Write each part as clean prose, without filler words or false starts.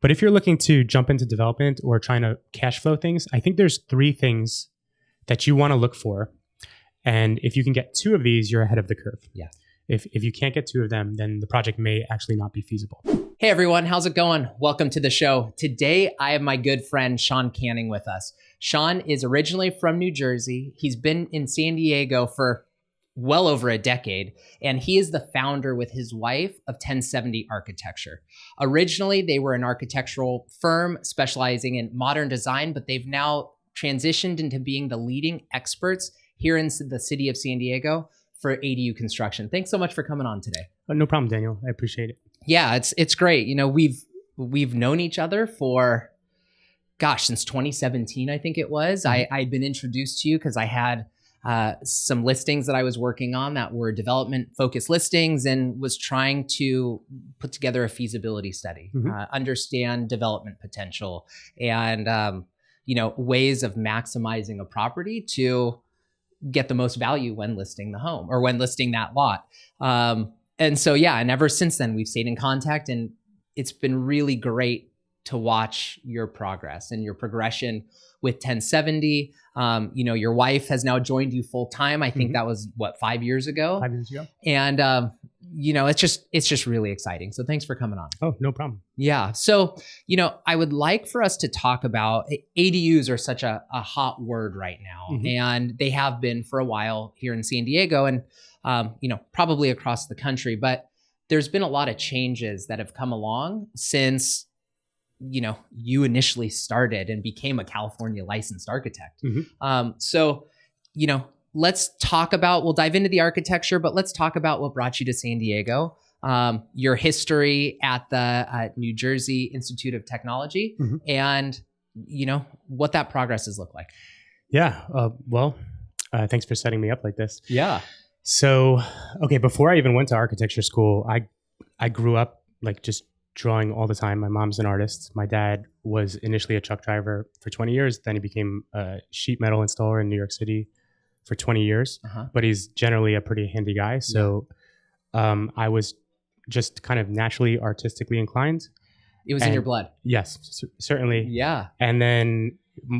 But if you're looking to jump into development or trying to cash flow things, I think there's three things that you want to look for. And if you can get two of these, you're ahead of the curve. Yeah. If you can't get two of them, then the project may actually not be feasible. Hey everyone, how's it going? Welcome to the show. Today, I have my good friend, Sean Canning with us. Sean is originally from New Jersey. He's been in San Diego for well over a decade, and he is the founder with his wife of 1070 Architecture. Originally, they were an architectural firm specializing in modern design, but they've now transitioned into being the leading experts here in the city of San Diego for ADU construction. Thanks so much for coming on today. No problem, Daniel. I appreciate it. Yeah, it's great. You know, we've known each other for, since 2017, I think it was. Mm-hmm. I'd been introduced to you because I had some listings that I was working on that were development-focused listings and was trying to put together a feasibility study, understand development potential and, ways of maximizing a property to get the most value when listing the home or when listing that lot. And ever since then, we've stayed in contact, and it's been really great to watch your progress and your progression with 1070. Your wife has now joined you full time. I think that was 5 years ago? 5 years ago. And, it's just really exciting. So thanks for coming on. Oh, no problem. Yeah. So, I would like for us to talk about ADUs are such a hot word right now, and they have been for a while here in San Diego and, probably across the country, but there's been a lot of changes that have come along since, you initially started and became a California licensed architect. Let's talk about, we'll dive into the architecture, but let's talk about what brought you to San Diego, your history at the New Jersey Institute of Technology, and, what that progress has looked like. Yeah. Thanks for setting me up like this. Yeah. So, before I even went to architecture school, I grew up like just drawing all the time. My mom's an artist. My dad was initially a truck driver for 20 years. Then he became a sheet metal installer in New York City for 20 years, but he's generally a pretty handy guy. So I was just kind of naturally artistically inclined. It was in your blood. Yes, certainly. Yeah. And then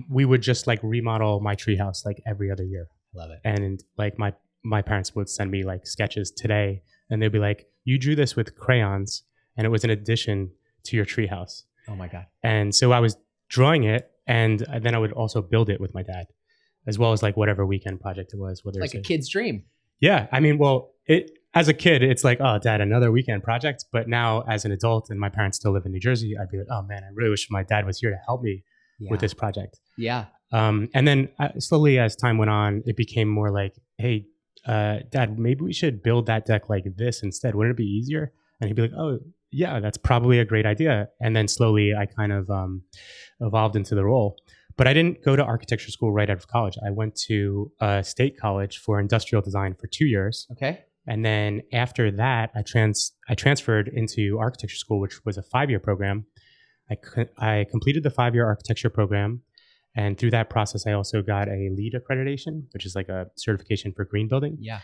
we would just like remodel my treehouse like every other year. Love it. And like my parents would send me like sketches today, and they'd be like, you drew this with crayons, and it was an addition to your treehouse. Oh my God. And so I was drawing it, and then I would also build it with my dad, as well as like whatever weekend project it was. Whether like it's a kid's dream. Yeah. I mean, as a kid, it's like, oh, Dad, another weekend project. But now as an adult, and my parents still live in New Jersey, I'd be like, oh man, I really wish my dad was here to help me with this project. Yeah. And then slowly as time went on, it became more like, hey, Dad, maybe we should build that deck like this instead. Wouldn't it be easier? And he'd be like, oh, yeah, that's probably a great idea. And then slowly I kind of evolved into the role. But I didn't go to architecture school right out of college. I went to State College for industrial design for 2 years. Okay. And then after that, I transferred into architecture school, which was a 5-year program. I completed the 5-year architecture program. And through that process, I also got a LEED accreditation, which is like a certification for green building. Yeah.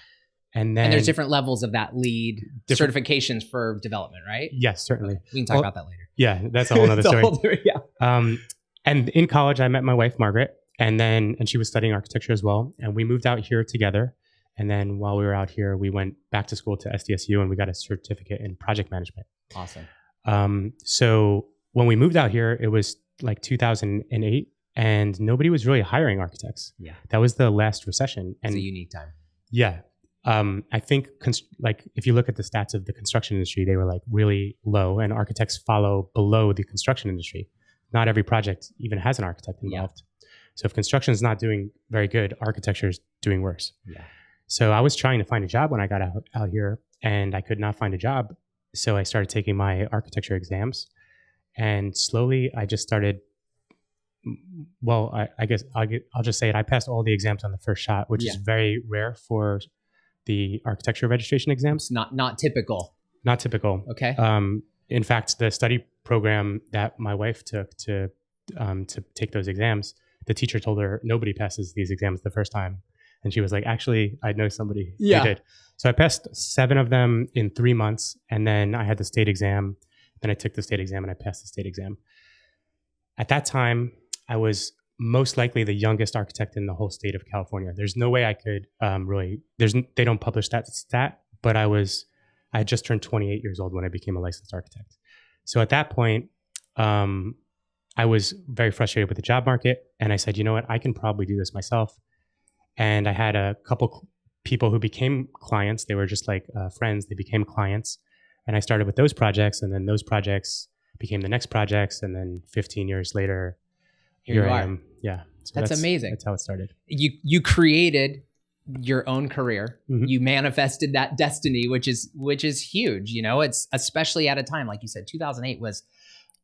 And then there's different levels of that LEED certifications for development, right? Yes, certainly. Okay. We can talk about that later. Yeah, that's a whole other story. Yeah. And in college, I met my wife, Margaret, and she was studying architecture as well. And we moved out here together. And then while we were out here, we went back to school to SDSU, and we got a certificate in project management. Awesome. So when we moved out here, it was like 2008. And nobody was really hiring architects. Yeah. That was the last recession. It's a unique time. Yeah. I think if you look at the stats of the construction industry, they were like really low, and architects follow below the construction industry. Not every project even has an architect involved. Yeah. So if construction is not doing very good, architecture is doing worse. Yeah. So I was trying to find a job when I got out here, and I could not find a job. So I started taking my architecture exams, and slowly I just started. Well, I guess I'll just say it. I passed all the exams on the first shot, which is very rare for the architecture registration exams. Not typical. Not typical. Okay. In fact, the study program that my wife took to take those exams, the teacher told her nobody passes these exams the first time, and she was like, "Actually, I know somebody who did." So I passed 7 of them in 3 months, and then I had the state exam, Then I took the state exam and I passed the state exam. At that time, I was most likely the youngest architect in the whole state of California. There's no way I could they don't publish that stat, but I had just turned 28 years old when I became a licensed architect. So at that point, I was very frustrated with the job market. And I said, you know what, I can probably do this myself. And I had a couple people who became clients. They were just like friends. They became clients. And I started with those projects. And then those projects became the next projects. And then 15 years later, here I am. Yeah. So that's amazing. That's how it started. You created your own career. Mm-hmm. You manifested that destiny, which is huge. You know, it's especially at a time, like you said, 2008 was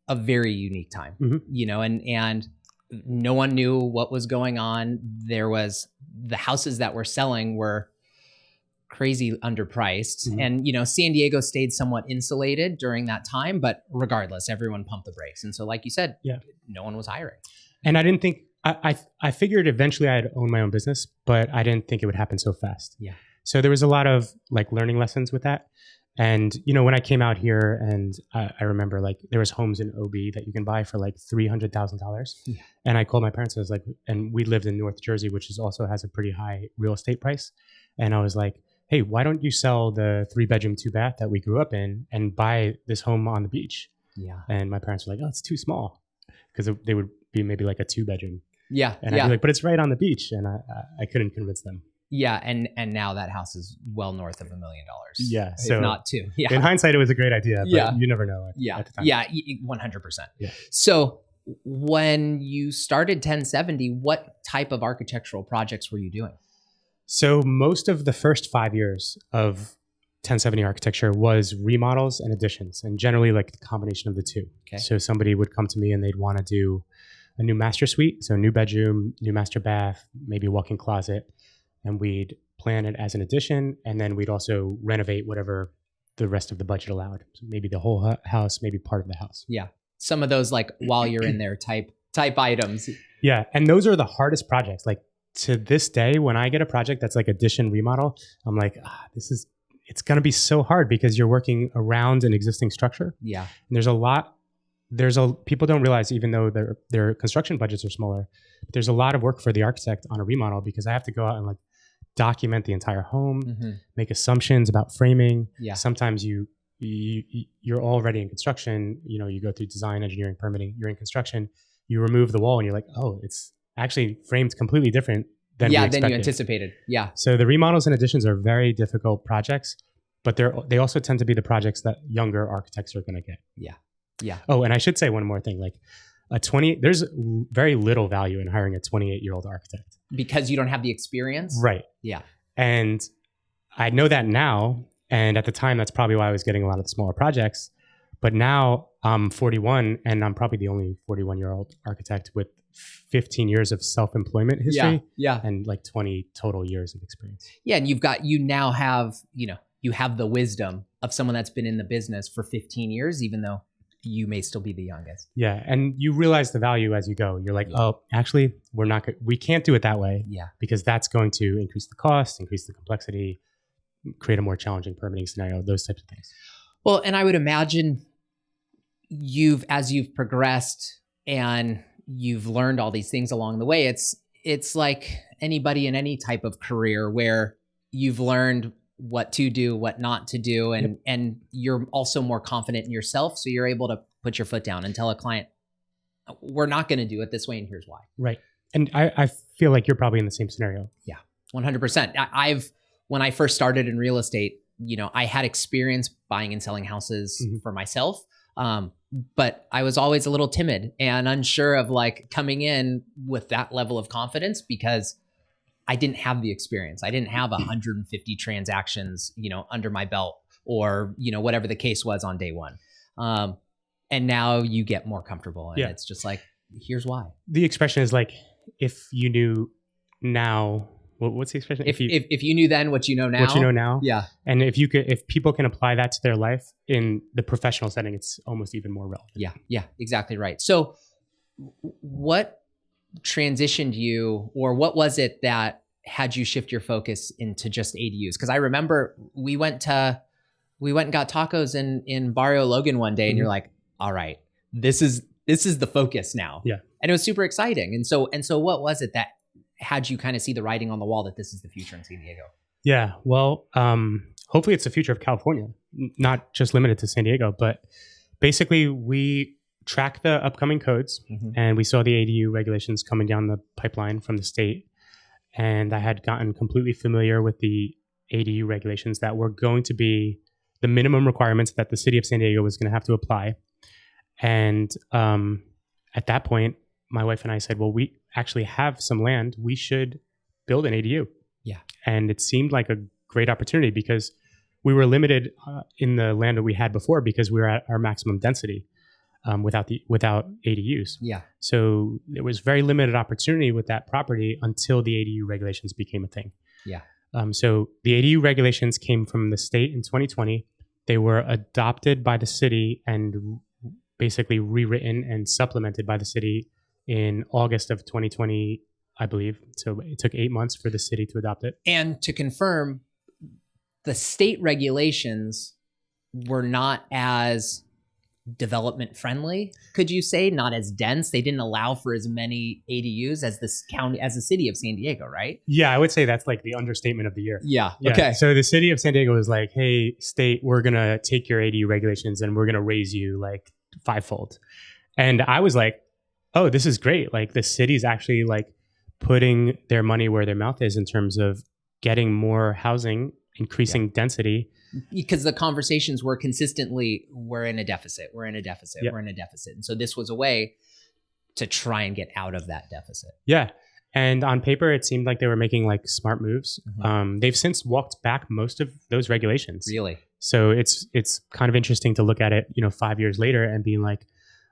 a very unique time, mm-hmm. you know, and no one knew what was going on. The houses that were selling were crazy underpriced. Mm-hmm. And, you know, San Diego stayed somewhat insulated during that time, but regardless, everyone pumped the brakes. And so, like you said, no one was hiring. And I didn't think, I figured eventually I'd own my own business, but I didn't think it would happen so fast. Yeah. So there was a lot of like learning lessons with that. And, you know, when I came out here and I remember like there was homes in OB that you can buy for like $300,000. Yeah. And I called my parents and I was like, and we lived in North Jersey, which also has a pretty high real estate price. And I was like, hey, why don't you sell the 3-bedroom, 2-bath that we grew up in and buy this home on the beach? Yeah. And my parents were like, oh, it's too small, because they would be maybe like a 2-bedroom. Yeah. And I'd be like, but it's right on the beach. And I couldn't convince them. Yeah, and now that house is well north of $1 million. Yeah, so if not two. Yeah. In hindsight, it was a great idea, but you never know. At the time. 100%. Yeah. So when you started 1070, what type of architectural projects were you doing? So most of the first 5 years of 1070 architecture was remodels and additions, and generally like the combination of the two. Okay. So somebody would come to me and they'd want to do a new master suite, so new bedroom, new master bath, maybe a walk-in closet. And we'd plan it as an addition, and then we'd also renovate whatever the rest of the budget allowed. So maybe the whole house, maybe part of the house. Yeah, some of those like while you're in there type items. Yeah, and those are the hardest projects. Like to this day, when I get a project that's like addition remodel, I'm like, it's going to be so hard because you're working around an existing structure. Yeah, and people don't realize, even though their construction budgets are smaller, there's a lot of work for the architect on a remodel, because I have to go out and like document the entire home, mm-hmm. make assumptions about framing. Yeah. Sometimes you're already in construction, you know, you go through design, engineering, permitting, you're in construction, you remove the wall and you're like, oh, it's actually framed completely different than we expected. Than you anticipated. Yeah. So the remodels and additions are very difficult projects, but they also tend to be the projects that younger architects are going to get. Yeah. Yeah. Oh, and I should say one more thing, like there's very little value in hiring a 28-year-old architect. Because you don't have the experience? Right. Yeah. And I know that now. And at the time, that's probably why I was getting a lot of the smaller projects. But now I'm 41 and I'm probably the only 41-year-old architect with 15 years of self-employment history. Yeah. And like 20 total years of experience. Yeah. And you now have, you have the wisdom of someone that's been in the business for 15 years, even though you may still be the youngest. Yeah. And you realize the value as you go. You're like, oh, actually, we can't do it that way. Yeah. Because that's going to increase the cost, increase the complexity, create a more challenging permitting scenario, those types of things. Well, and I would imagine as you've progressed and you've learned all these things along the way, it's like anybody in any type of career where you've learned what to do, what not to do. And you're also more confident in yourself. So you're able to put your foot down and tell a client, we're not going to do it this way. And here's why. Right. And I feel like you're probably in the same scenario. Yeah, 100%. When I first started in real estate, I had experience buying and selling houses mm-hmm. for myself. But I was always a little timid and unsure of like coming in with that level of confidence, because I didn't have the experience. I didn't have 150 transactions, under my belt, or, whatever the case was on day one. And now you get more comfortable, and it's just like, here's why. The expression is like, if you knew now, what's the expression? If you knew then what you know now. What you know now. Yeah. And if people can apply that to their life in the professional setting, it's almost even more relevant. Yeah, exactly right. So what transitioned you, or what was it that had you shift your focus into just ADUs? Because I remember we went to We went and got tacos in Barrio Logan one day, and you're like, all right, this is the focus now. Yeah. And it was super exciting. And so what was it that had you kind of see the writing on the wall that this is the future in San Diego? Yeah. Well, hopefully it's the future of California, not just limited to San Diego, but basically we track the upcoming codes and we saw the ADU regulations coming down the pipeline from the state. And I had gotten completely familiar with the ADU regulations that were going to be the minimum requirements that the city of San Diego was going to have to apply. And at that point, my wife and I said, well, we actually have some land. We should build an ADU. Yeah. And it seemed like a great opportunity because we were limited in the land that we had before because we were at our maximum density without ADUs. Yeah. So there was very limited opportunity with that property until the ADU regulations became a thing. Yeah. So the ADU regulations came from the state in 2020. They were adopted by the city and basically rewritten and supplemented by the city in August of 2020, I believe. So it took 8 months for the city to adopt it. And to confirm, the state regulations were not as development friendly, could you say? Not as dense. They didn't allow for as many ADUs as this county, as the city of San Diego, right? Yeah, I would say that's like the understatement of the year. Yeah. Yeah. Okay. So the city of San Diego was like, hey, state, we're going to take your ADU regulations and we're going to raise you like fivefold. And I was like, oh, this is great. Like the city's actually like putting their money where their mouth is in terms of getting more housing, increasing density. Because the conversations were consistently, we're in a deficit, we're in a deficit, Yep. we're in a deficit. And so this was a way to try and get out of that deficit. Yeah. And on paper, it seemed like they were making like smart moves. They've since walked back most of those regulations. Really? So it's kind of interesting to look at it, 5 years later and being like,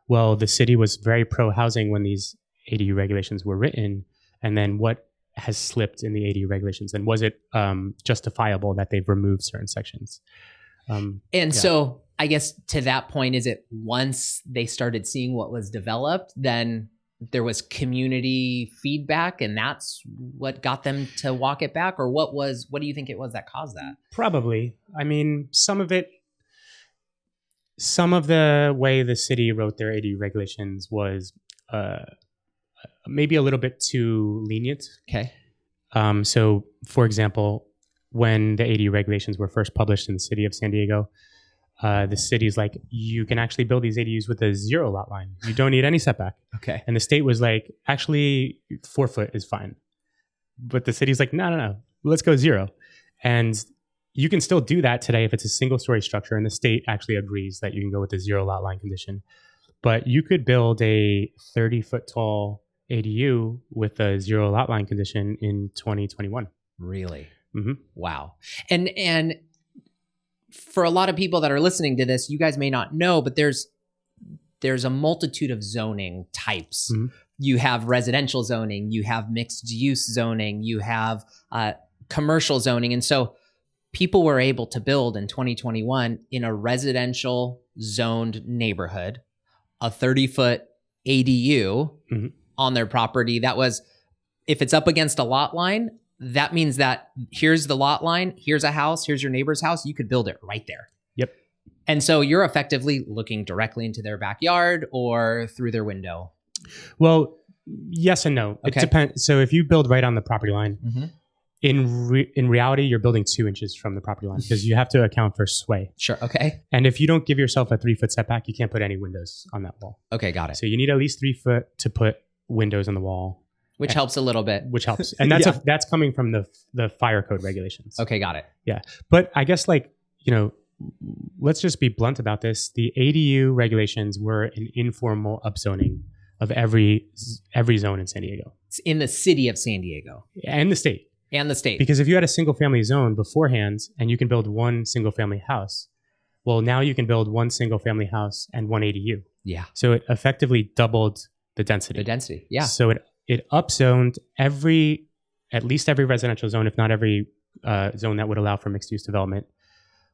well, the city was very pro housing when these ADU regulations were written. And then what has slipped in the ADU regulations? And was it justifiable that they've removed certain sections? So I guess to that point, is it once they started seeing what was developed, then there was community feedback and that's what got them to walk it back? Or what do you think it was that caused that? Probably. I mean, some of the way the city wrote their ADU regulations was maybe a little bit too lenient. Okay. So, for example, when the ADU regulations were first published in the city of San Diego, the city's like, you can actually build these ADUs with a 0 lot line. You don't need any setback. Okay. And the state was like, actually, 4 foot is fine. But the city's like, no, let's go 0. And you can still do that today if it's a single story structure. And the state actually agrees that you can go with the 0 lot line condition. But you could build a 30-foot tall ADU with a 0 lot line condition in 2021. Really? Mm-hmm. Wow. And for a lot of people that are listening to this, you guys may not know, but there's a multitude of zoning types. Mm-hmm. You have residential zoning, you have mixed use zoning, you have commercial zoning. And so people were able to build in 2021 in a residential zoned neighborhood, a 30-foot ADU on their property. That was, if it's up against a lot line, that means that here's the lot line, here's a house, here's your neighbor's house. You could build it right there. Yep. And so you're effectively looking directly into their backyard or through their window. Well, yes and no. Okay. It depends. So if you build right on the property line, in reality, you're building 2 inches from the property line because you have to account for sway. Sure. Okay. And if you don't give yourself a 3-foot setback, you can't put any windows on that wall. Okay. Got it. So you need at least 3 foot to put windows on the wall. Which helps a little bit. Which helps. And that's that's coming from the fire code regulations. Okay. Got it. Yeah. But I guess let's just be blunt about this. The ADU regulations were an informal upzoning of every zone in San Diego. It's in the city of San Diego. And the state. And the state. Because if you had a single family zone beforehand and you can build one single family house, well, now you can build one single family house and one ADU. Yeah. So it effectively doubled the density. Yeah. So it upzoned at least every residential zone, if not every zone that would allow for mixed use development,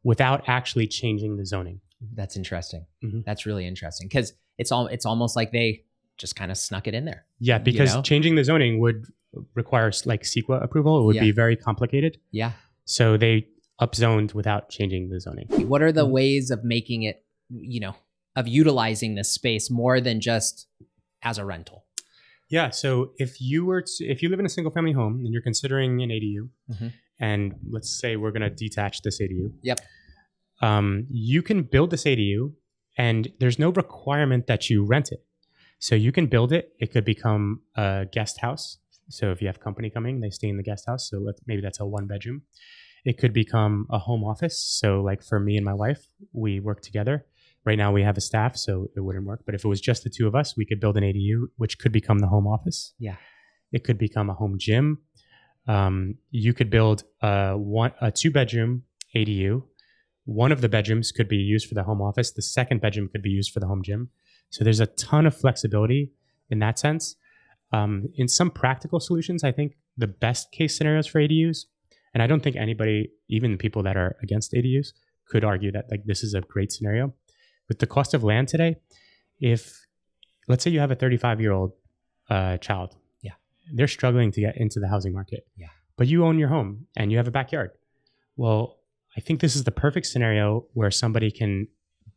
without actually changing the zoning. That's interesting. Mm-hmm. That's really interesting because it's almost like they just kind of snuck it in there. Yeah, because changing the zoning would require like CEQA approval. It would be very complicated. Yeah. So they upzoned without changing the zoning. What are the ways of making it, of utilizing this space more than just as a rental? Yeah. So if you live in a single family home and you're considering an ADU, and let's say we're going to detach this ADU. Yep. You can build this ADU and there's no requirement that you rent it. So you can build it. It could become a guest house. So if you have company coming, they stay in the guest house. So maybe that's a 1-bedroom. It could become a home office. So like for me and my wife, we work together. Right now we have a staff, so it wouldn't work. But if it was just the two of us, we could build an ADU, which could become the home office. Yeah. It could become a home gym. You could build a 2-bedroom ADU. One of the bedrooms could be used for the home office. The second bedroom could be used for the home gym. So there's a ton of flexibility in that sense. In some practical solutions, I think the best case scenarios for ADUs, and I don't think anybody, even people that are against ADUs, could argue that like this is a great scenario. With the cost of land today, if let's say you have a 35-year-old child, they're struggling to get into the housing market, but you own your home and you have a backyard. Well, I think this is the perfect scenario where somebody can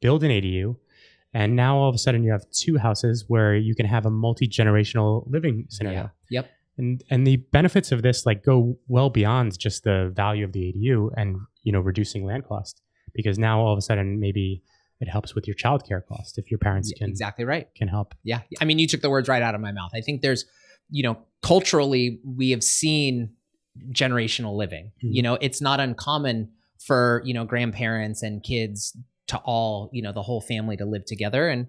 build an ADU, and now all of a sudden you have 2 houses where you can have a multi-generational living scenario. Yeah. Yep. And the benefits of this like go well beyond just the value of the ADU and reducing land cost, because now all of a sudden maybe it helps with your childcare cost if your parents can exactly right can help. Yeah. I mean, you took the words right out of my mouth. I think there's culturally we have seen generational living. It's not uncommon for grandparents and kids to all the whole family to live together. And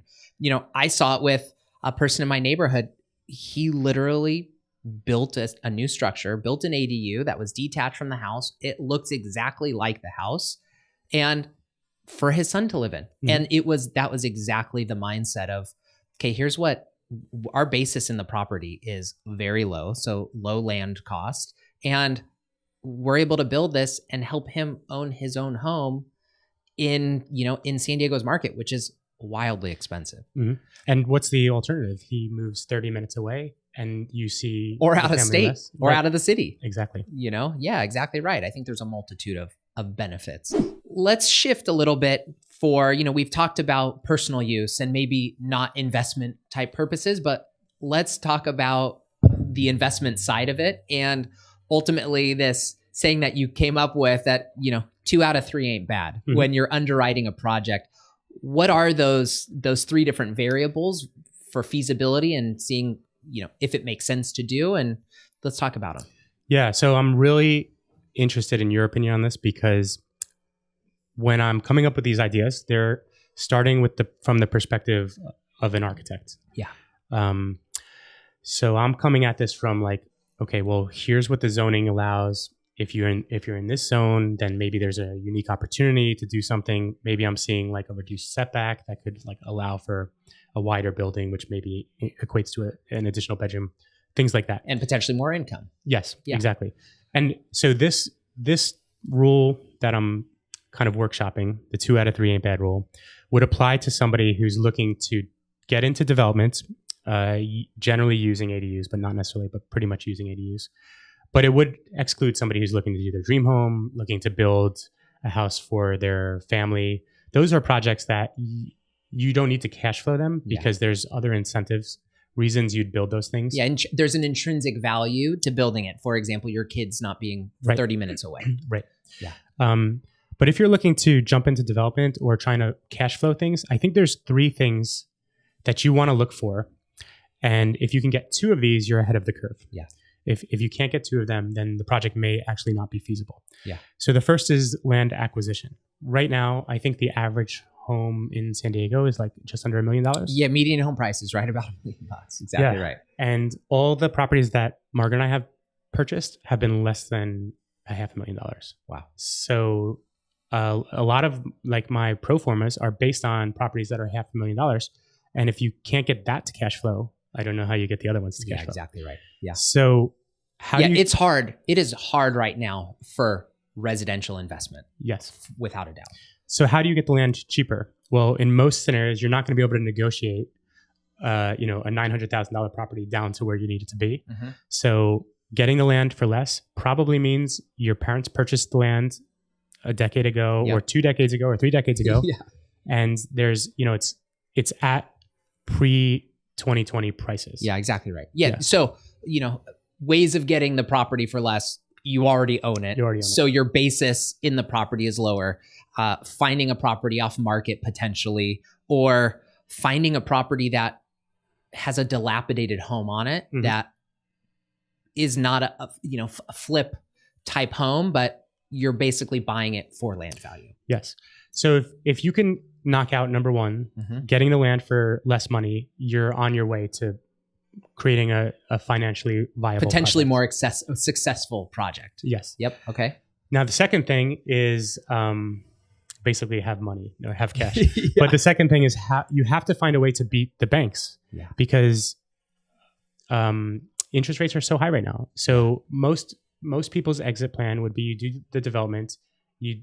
I saw it with a person in my neighborhood. He literally built a new structure, built an ADU that was detached from the house. It looks exactly like the house, and for his son to live in. And that was exactly the mindset of, okay, here's what our basis in the property is: very low, so low land cost, and we're able to build this and help him own his own home in San Diego's market, which is wildly expensive. And what's the alternative? He moves 30 minutes away and you see, or out of state, less, or out of the city. Exactly. Yeah, exactly right. I think there's a multitude of benefits. Let's shift a little bit for, we've talked about personal use and maybe not investment type purposes, but let's talk about the investment side of it. And ultimately this saying that you came up with that, 2 out of 3 ain't bad when you're underwriting a project. What are those 3 different variables for feasibility and seeing, if it makes sense to do? And let's talk about them. Yeah. So I'm really interested in your opinion on this, because when I'm coming up with these ideas, they're starting from the perspective of an architect. Yeah. So I'm coming at this from like, okay, well, here's what the zoning allows. If you're in this zone, then maybe there's a unique opportunity to do something. Maybe I'm seeing like a reduced setback that could like allow for a wider building, which maybe equates to an additional bedroom, things like that. And potentially more income. Yes, exactly. And so this rule that I'm kind of workshopping, the 2 out of 3 ain't bad rule, would apply to somebody who's looking to get into development, generally using ADUs, but not necessarily, but pretty much using ADUs. But it would exclude somebody who's looking to do their dream home, looking to build a house for their family. Those are projects that you don't need to cash flow them because there's other incentives, reasons you'd build those things. Yeah, and there's an intrinsic value to building it. For example, your kids not being 30 minutes away. Right. Yeah. But if you're looking to jump into development or trying to cash flow things, I think there's 3 things that you want to look for. And if you can get 2 of these, you're ahead of the curve. Yeah. If you can't get 2 of them, then the project may actually not be feasible. Yeah. So the first is land acquisition. Right now, I think the average home in San Diego is like just under $1 million. Yeah, median home price is right about $1 million. Exactly right. And all the properties that Margaret and I have purchased have been less than $500,000. Wow. So a lot of like my pro formas are based on properties that are $500,000. And if you can't get that to cash flow, I don't know how you get the other ones to cash flow. Exactly right. Yeah. So it's hard. It is hard right now for residential investment. Yes. Without a doubt. So how do you get the land cheaper? Well, in most scenarios, you're not going to be able to negotiate, a $900,000 property down to where you need it to be. So getting the land for less probably means your parents purchased the land a decade ago Yep. or 2 decades ago or 3 decades ago. Yeah. And there's, it's at pre 2020 prices. Yeah, exactly right. Yeah. Yeah. So, ways of getting the property for less, you already own it. You already own so your basis in the property is lower. Finding a property off market potentially, or finding a property that has a dilapidated home on it that is not a flip type home, but you're basically buying it for land value. Yes. So if you can knock out number one, getting the land for less money, you're on your way to creating a financially viable, potentially project. more successful project. Yes. Yep. Okay. Now the second thing is basically have money, have cash. Yeah. But the second thing is you have to find a way to beat the banks. Yeah. Because interest rates are so high right now. So most people's exit plan would be you do the development,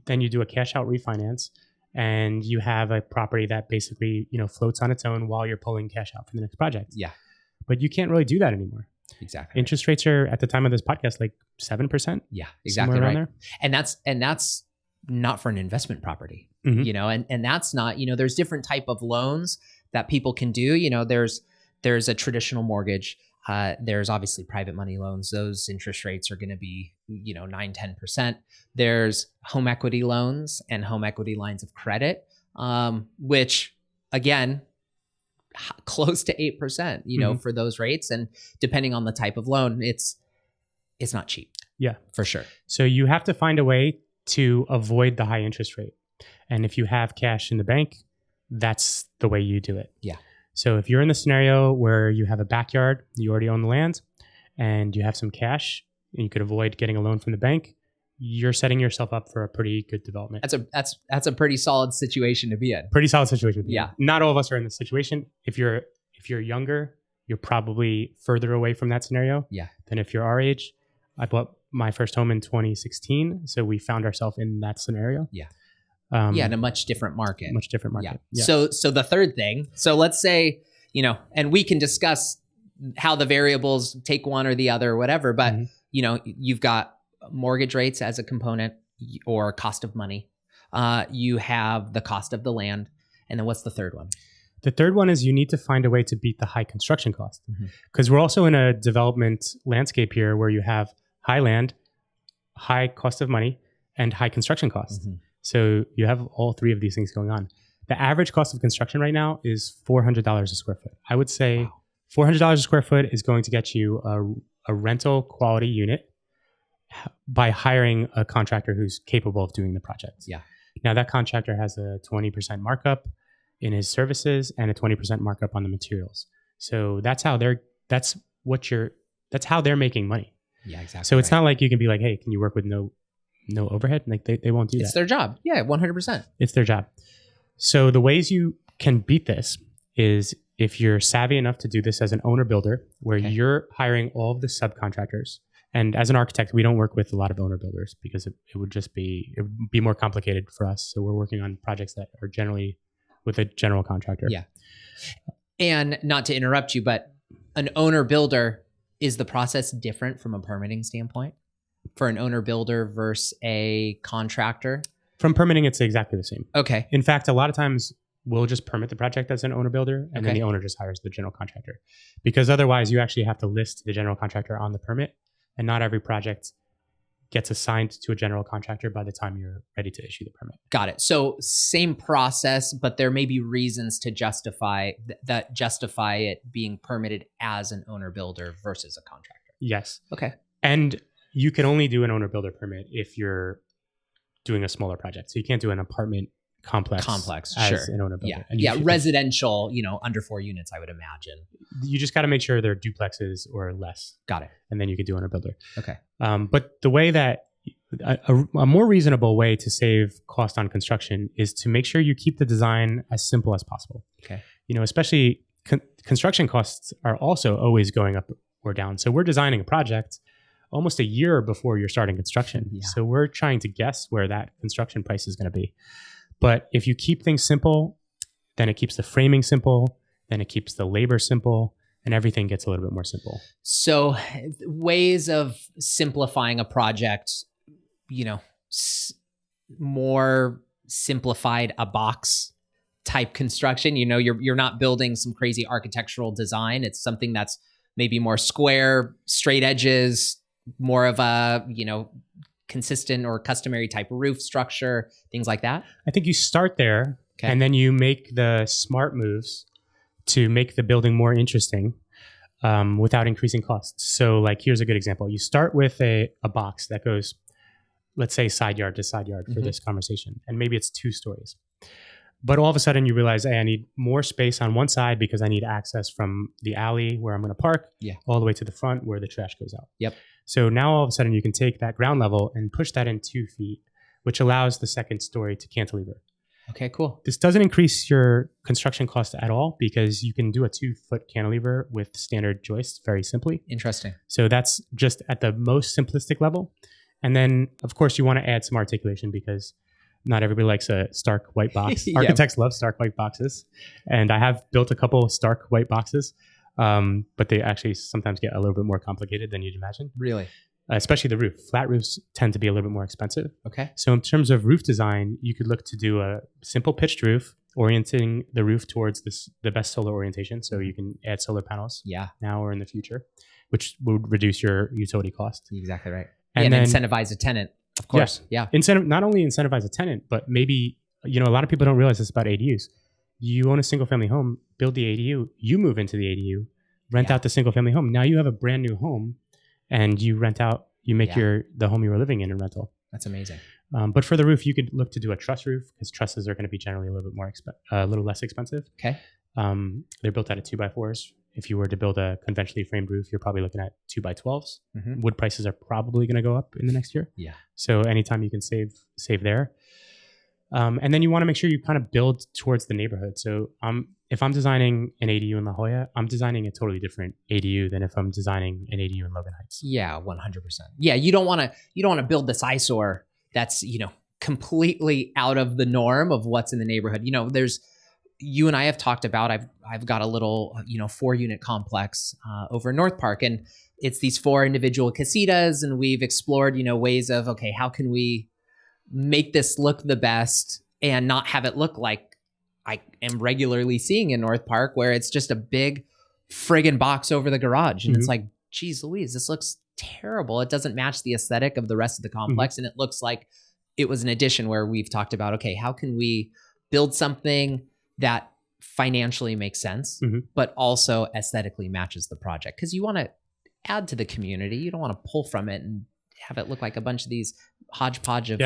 then you do a cash out refinance, and you have a property that basically floats on its own while you're pulling cash out for the next project. Yeah. But you can't really do that anymore. Exactly. Interest rates are at the time of this podcast like 7%. Yeah, exactly right. There. And that's not for an investment property. Mm-hmm. And that's not, there's different type of loans that people can do. There's a traditional mortgage. There's obviously private money loans. Those interest rates are going to be, 9-10%. There's home equity loans and home equity lines of credit, which again, close to 8%, for those rates. And depending on the type of loan, it's not cheap. Yeah, for sure. So you have to find a way to avoid the high interest rate. And if you have cash in the bank, that's the way you do it. Yeah. So if you're in the scenario where you have a backyard, you already own the land, and you have some cash, and you could avoid getting a loan from the bank, you're setting yourself up for a pretty good development. That's a pretty solid situation to be in. Pretty solid situation. Yeah. Not all of us are in this situation. If you're younger, you're probably further away from that scenario. Yeah. Than if you're our age. I bought my first home in 2016, so we found ourselves in that scenario. Yeah. In a much different market. Much different market. Yeah. So the third thing. So let's say, and we can discuss how the variables take one or the other or whatever, but you've got mortgage rates as a component or cost of money. You have the cost of the land. And then what's the third one? The third one is you need to find a way to beat the high construction cost. Because we're also in a development landscape here where you have high land, high cost of money, and high construction costs. So you have all three of these things going on. The average cost of construction right now is $400 a square foot. I would say $400 a square foot is going to get you a rental quality unit by hiring a contractor who's capable of doing the project. Yeah. Now that contractor has a 20% markup in his services and a 20% markup on the materials. So that's how they're making money. Yeah, exactly. So it's not like you can be like, hey, can you work with no overhead? Like they won't do that. It's their job. Yeah, 100%. It's their job. So the ways you can beat this is if you're savvy enough to do this as an owner builder, where you're hiring all of the subcontractors. And as an architect, we don't work with a lot of owner builders because it would be more complicated for us. So we're working on projects that are generally with a general contractor. Yeah. And not to interrupt you, but an owner builder, is the process different from a permitting standpoint for an owner builder versus a contractor? From permitting, it's exactly the same. Okay. In fact, a lot of times we'll just permit the project as an owner builder, and then the owner just hires the general contractor. Because otherwise you actually have to list the general contractor on the permit, and not every project gets assigned to a general contractor by the time you're ready to issue the permit. Got it. So same process, but there may be reasons to justify it being permitted as an owner builder versus a contractor. Yes. Okay. And you can only do an owner builder permit if you're doing a smaller project. So you can't do an apartment complex as an owner builder. Yeah. And residential, under 4 units, I would imagine. You just got to make sure they're duplexes or less. Got it. And then you could do owner builder. Okay. But the way that a more reasonable way to save cost on construction is to make sure you keep the design as simple as possible. Okay. Especially construction costs are also always going up or down. So we're designing a project almost a year before you're starting construction. Yeah. So we're trying to guess where that construction price is going to be. But if you keep things simple, then it keeps the framing simple, then it keeps the labor simple, and everything gets a little bit more simple. So ways of simplifying a project, more simplified, a box type construction. You're not building some crazy architectural design. It's something that's maybe more square, straight edges, more of a, consistent or customary type roof structure, things like that. I think you start there, and then you make the smart moves to make the building more interesting without increasing costs. So like, here's a good example. You start with a box that goes, let's say side yard to side yard for this conversation. And maybe it's 2 stories. But all of a sudden you realize, hey, I need more space on one side because I need access from the alley where I'm going to park all the way to the front where the trash goes out. Yep. So now all of a sudden you can take that ground level and push that in 2 feet, which allows the second story to cantilever. Okay, cool. This doesn't increase your construction cost at all because you can do a 2-foot cantilever with standard joists very simply. Interesting. So that's just at the most simplistic level. And then, of course, you want to add some articulation because not everybody likes a stark white box. Architects love stark white boxes. And I have built a couple of stark white boxes, but they actually sometimes get a little bit more complicated than you'd imagine. Really? Especially the roof. Flat roofs tend to be a little bit more expensive. Okay. So in terms of roof design, you could look to do a simple pitched roof, orienting the roof towards the best solar orientation. So you can add solar panels now or in the future, which would reduce your utility cost. Exactly right. And then then incentivize a tenant, of course. Yeah. Not only incentivize a tenant, but maybe, a lot of people don't realize this about ADUs. You own a single family home, build the ADU, you move into the ADU, rent out the single family home. Now you have a brand new home and you rent out, you make the home you were living in a rental. That's amazing. But for the roof, you could look to do a truss roof because trusses are going to be generally a little bit more, a little less expensive. Okay. They're built out of 2x4s. If you were to build a conventionally framed roof, you're probably looking at 2x12s. Wood prices are probably going to go up in the next year. Yeah. So anytime you can save there. And then you want to make sure you kind of build towards the neighborhood. So if I'm designing an ADU in La Jolla, I'm designing a totally different ADU than if I'm designing an ADU in Logan Heights. Yeah, 100%. Yeah, you don't want to build this eyesore that's, completely out of the norm of what's in the neighborhood. You and I have talked about, I've got a little, 4-unit complex over in North Park, and it's these 4 individual casitas, and we've explored, ways of, okay, how can we make this look the best and not have it look like I am regularly seeing in North Park, where it's just a big friggin' box over the garage. And it's like, geez Louise, this looks terrible. It doesn't match the aesthetic of the rest of the complex. And it looks like it was an addition where we've talked about, okay, how can we build something that financially makes sense, but also aesthetically matches the project? Because you want to add to the community. You don't want to pull from it and have it look like a bunch of these hodgepodge of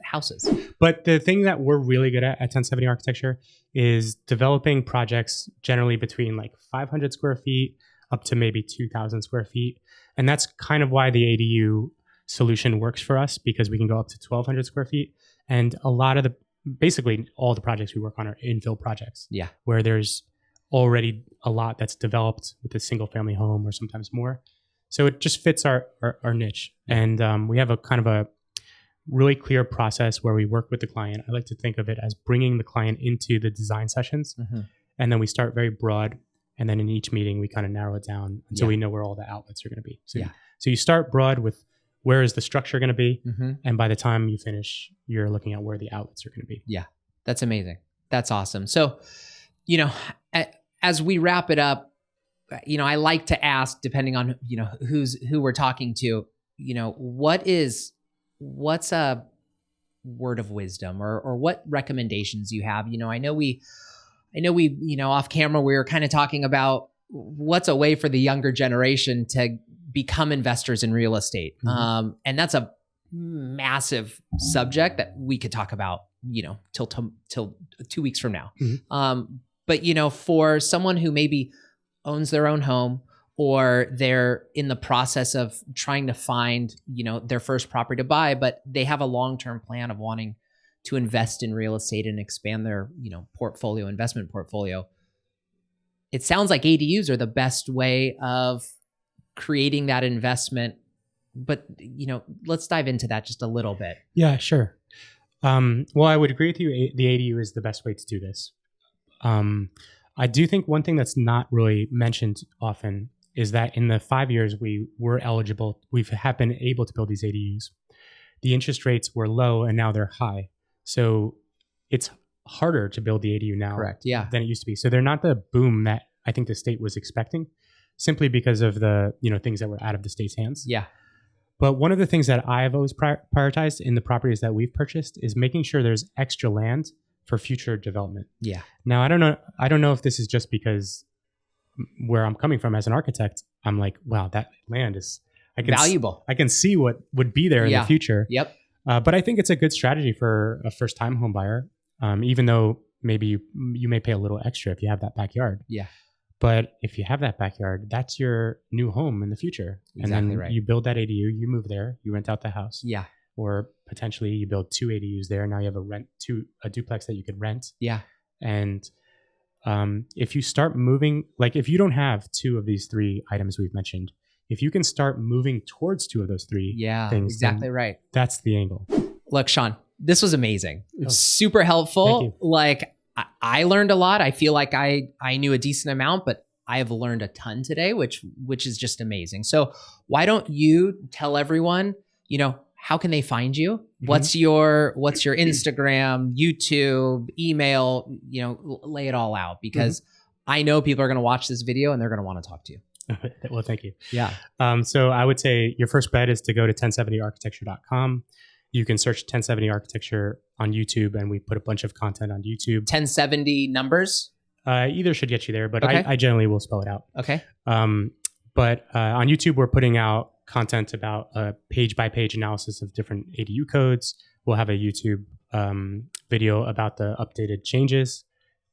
houses. But the thing that we're really good at 1070 Architecture is developing projects generally between like 500 square feet up to maybe 2,000 square feet. And that's kind of why the ADU solution works for us, because we can go up to 1,200 square feet. And basically all the projects we work on are infill projects. Yeah. Where there's already a lot that's developed with a single family home or sometimes more. So it just fits our niche. And we have a kind of a really clear process where we work with the client. I like to think of it as bringing the client into the design sessions. And then we start very broad. And then in each meeting, we kind of narrow it down until we know where all the outlets are going to be. So, so you start broad with where is the structure going to be? And by the time you finish, you're looking at where the outlets are going to be. Yeah, that's amazing. That's awesome. So, as we wrap it up, I like to ask, depending on, who we're talking to, what's a word of wisdom or what recommendations you have? I know we, off camera, we were kind of talking about what's a way for the younger generation to become investors in real estate. And that's a massive subject that we could talk about, till 2 weeks from now. But, for someone who maybe owns their own home, or they're in the process of trying to find, their first property to buy, but they have a long-term plan of wanting to invest in real estate and expand their, investment portfolio. It sounds like ADUs are the best way of creating that investment, but, let's dive into that just a little bit. Yeah, sure. Well, I would agree with you. The ADU is the best way to do this. I do think one thing that's not really mentioned often is that in the 5 years we have been able to build these ADUs, the interest rates were low and now they're high. So it's harder to build the ADU now Correct. Yeah. than it used to be. So they're not the boom that I think the state was expecting, simply because of the, things that were out of the state's hands. Yeah. But one of the things that I've always prioritized in the properties that we've purchased is making sure there's extra land for future development. Yeah. Now, I don't know if this is just because where I'm coming from as an architect, I'm like, wow, that land is valuable. I can see what would be there in the future. Yep. But I think it's a good strategy for a first-time home buyer, even though maybe you may pay a little extra if you have that backyard. Yeah. But if you have that backyard, that's your new home in the future. Exactly. And then right. you build that ADU, you move there, you rent out the house. Yeah. Or potentially you build 2 ADUs there. Now you have a duplex that you could rent. Yeah. And if you start moving, like if you don't have 2 of these 3 items we've mentioned, if you can start moving towards 2 of those 3 things, exactly right. That's the angle. Look, Sean, this was amazing. It was super helpful. Like I learned a lot. I feel like I knew a decent amount, but I have learned a ton today, which is just amazing. So why don't you tell everyone, how can they find you? Mm-hmm. What's your Instagram, YouTube, email, lay it all out, because I know people are going to watch this video and they're going to want to talk to you. Well, thank you. Yeah. So I would say your first bet is to go to 1070architecture.com. You can search 1070 Architecture on YouTube, and we put a bunch of content on YouTube. 1070 numbers? Either should get you there, but okay. I generally will spell it out. Okay. But on YouTube, we're putting out content about a page-by-page analysis of different ADU codes. We'll have a YouTube video about the updated changes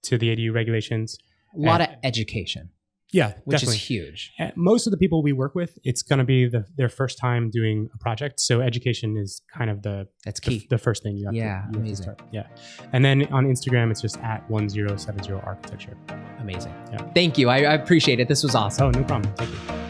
to the ADU regulations. A lot of education. Yeah, which definitely. is huge. Most of the people we work with, it's going to be their first time doing a project. So education is kind of that's key. The first thing you have to start. Yeah. And then on Instagram, it's just at 1070architecture. Amazing. Yeah. Thank you. I appreciate it. This was awesome. Oh, no problem. Thank you.